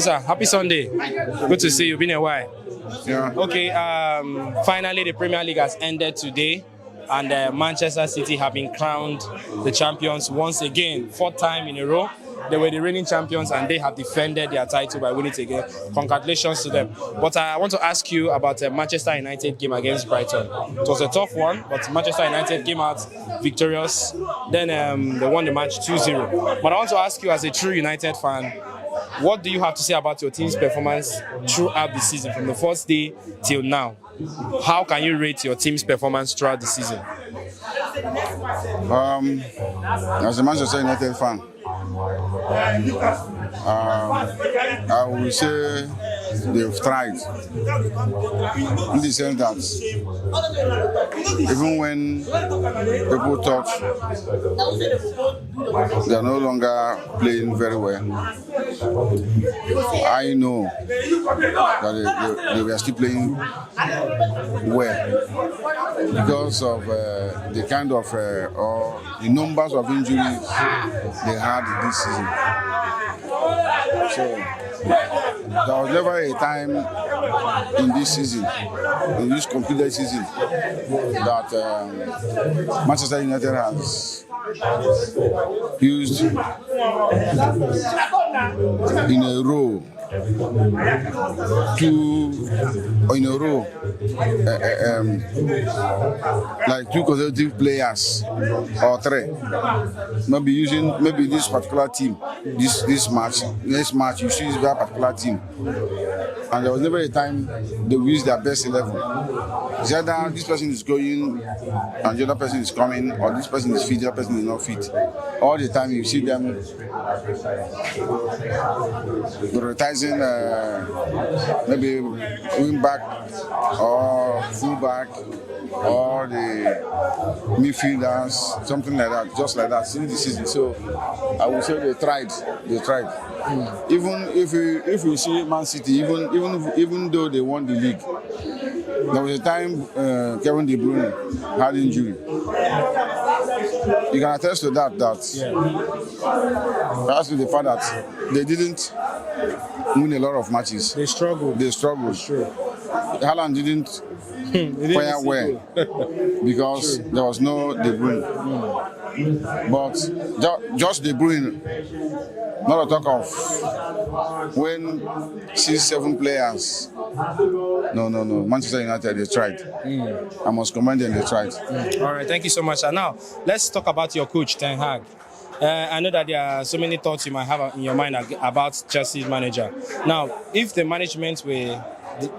sir. Happy Sunday. Good to see you. Been a while. Yeah. Okay. Finally, the Premier League has ended today, and Manchester City have been crowned the champions once again, 4th time in a row. They were the reigning champions, and they have defended their title by winning it again. Congratulations to them. But I want to ask you about the Manchester United game against Brighton. It was a tough one, but Manchester United came out victorious. Then they won the match 2-0. But I want to ask you, as a true United fan, what do you have to say about your team's performance throughout the season, from the first day till now? How can you rate your team's performance throughout the season? As a Manchester United fan, I will say they've tried, in the sense that even when people thought they are no longer playing very well, I know that they were still playing well because of the kind of or the numbers of injuries they had this season. So there was never a time in this season, in this completed season, that Manchester United has used in a row like 2 consecutive players or 3. Maybe this particular team, this match, next match you choose that particular team, and there was never a time they used their best 11. It's either this person is going and the other person is coming, or this person is fit, the other person is not fit. All the time you see them prioritizing maybe wing back or full back or the midfielders, something like that, just like that since the season. So I would say they tried. Even if you see Man City, even though they won the league, there was a time Kevin De Bruyne had injury. You can attest to that. That's the fact that they didn't win a lot of matches. They struggled. Sure. Haaland didn't fire well because there was no De Bruyne. But just De Bruyne, not to talk of when 6-7 players. No. Manchester United, they tried. I must commend them, they tried. All right, thank you so much. And now, let's talk about your coach, Ten Hag. I know that there are so many thoughts you might have in your mind about Chelsea's manager. Now, if the management were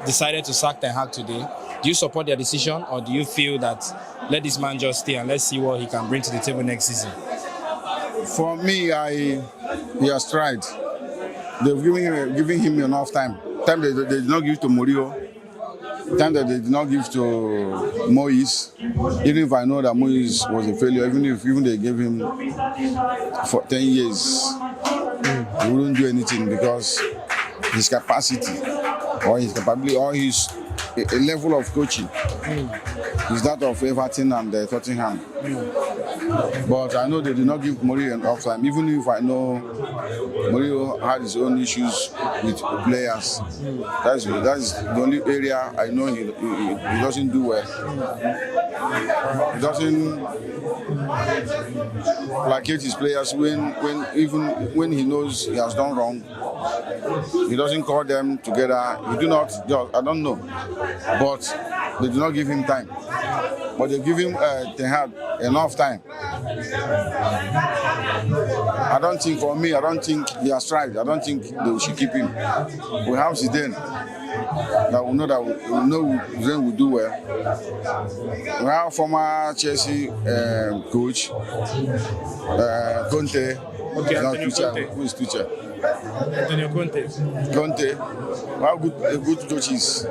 decided to sack Ten Hag today, do you support their decision, or do you feel that let this man just stay and let's see what he can bring to the table next season? For me, he has tried. They've given him enough time. Time they did not give to Mourinho. Time that they did not give to Moyes. Even if I know that Moyes was a failure, even they gave him for 10 years, he wouldn't do anything because his capacity or his capability or his a level of coaching is that of Everton and Tottenham. But I know they did not give Mourinho enough time, even if I know Mourinho had his own issues with players. That's the only area I know he doesn't do well. He doesn't placate his players even when he knows he has done wrong. He doesn't call them together. He do not. I don't know, but they do not give him time. But they give him Ten Hag enough time. I don't think he has tried. I don't think they should keep him. We have Zidane that we know Zidane will do well. We have former Chelsea coach Conte. Okay, Antonio Conte. Who is teacher? Antonio Conte. We have good coaches.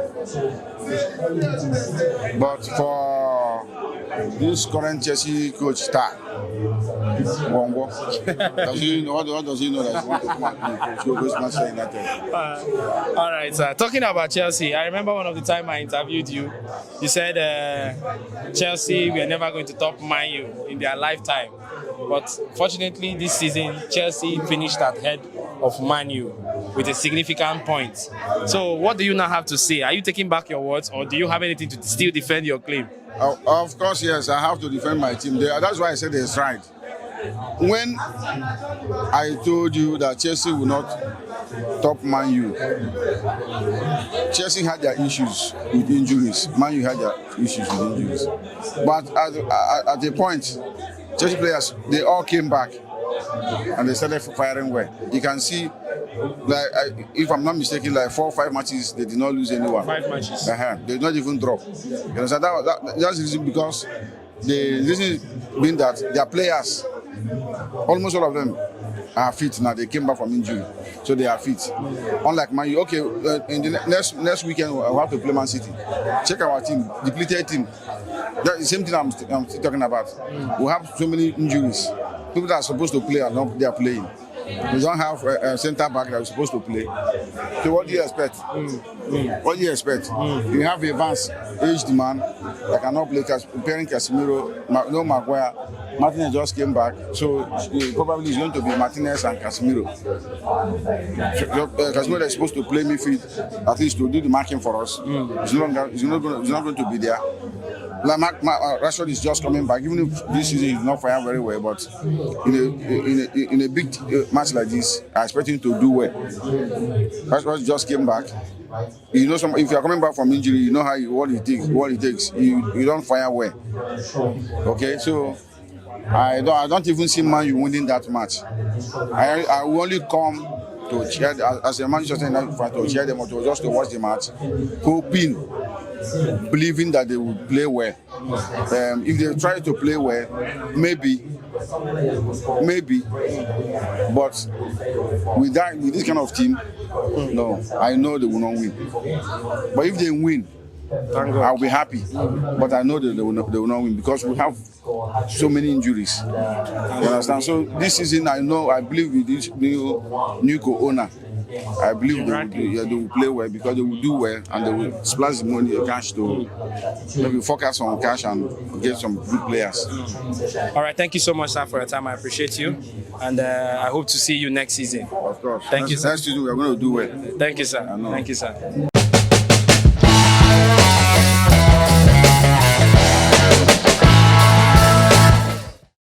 But for this current Chelsea coach, what does he know that Manchester United? All right, sir. Talking about Chelsea, I remember one of the time I interviewed you. You said Chelsea were never going to top Man U in their lifetime. But fortunately, this season, Chelsea finished at head of Man U with a significant point. So what do you now have to say? Are you taking back your words, or do you have anything to still defend your claim? Of course, yes, I have to defend my team. That's why I said it's right. When I told you that Chelsea will not top Man U, Chelsea had their issues with injuries. Man U had their issues with injuries. But at a point, Chelsea players, they all came back and they started firing well. You can see, like, if I'm not mistaken, like 4 or 5 matches, they did not lose anyone. 5 matches. They did not even drop. You understand? That's the reason, because the reason being that their players, almost all of them, are fit now. They came back from injury, so they are fit. Unlike Man U, okay, in the next weekend we'll have to play Man City. Check our team, depleted team. That's the same thing I'm still talking about. We have so many injuries. People that are supposed to play are not. They are playing. We don't have a centre back that is supposed to play. So what do you expect? What do you expect? You have a advanced aged man that cannot play. Comparing Casemiro, no Maguire. Martinez just came back, so probably it's going to be Martinez and Casemiro. Casemiro is supposed to play midfield, at least to do the marking for us. He's not going to be there. Like Rashford is just coming back, even if this season he's not firing very well, but in a big match like this, I expect him to do well. Rashford just came back. You know, if you are coming back from injury, you know what it takes. You don't fire well. Okay, so I don't even see Man U winning that match. I will only come to cheer as a Manchester United fan, to cheer them, or just to watch the match, hoping, believing that they will play well. If they try to play well, maybe, but with this kind of team, no, I know they will not win. But if they win, I'll be happy. But I know that they will not win, because we have so many injuries. You understand? So this season, I believe with this new co-owner, I believe they will play well, because they will do well and they will splash the money, cash to maybe focus on cash and get some good players. All right, thank you so much, sir, for your time. I appreciate you, and I hope to see you next season. Of course. Thank you, sir. Next season we are going to do well. Thank you, sir. Thank you, sir.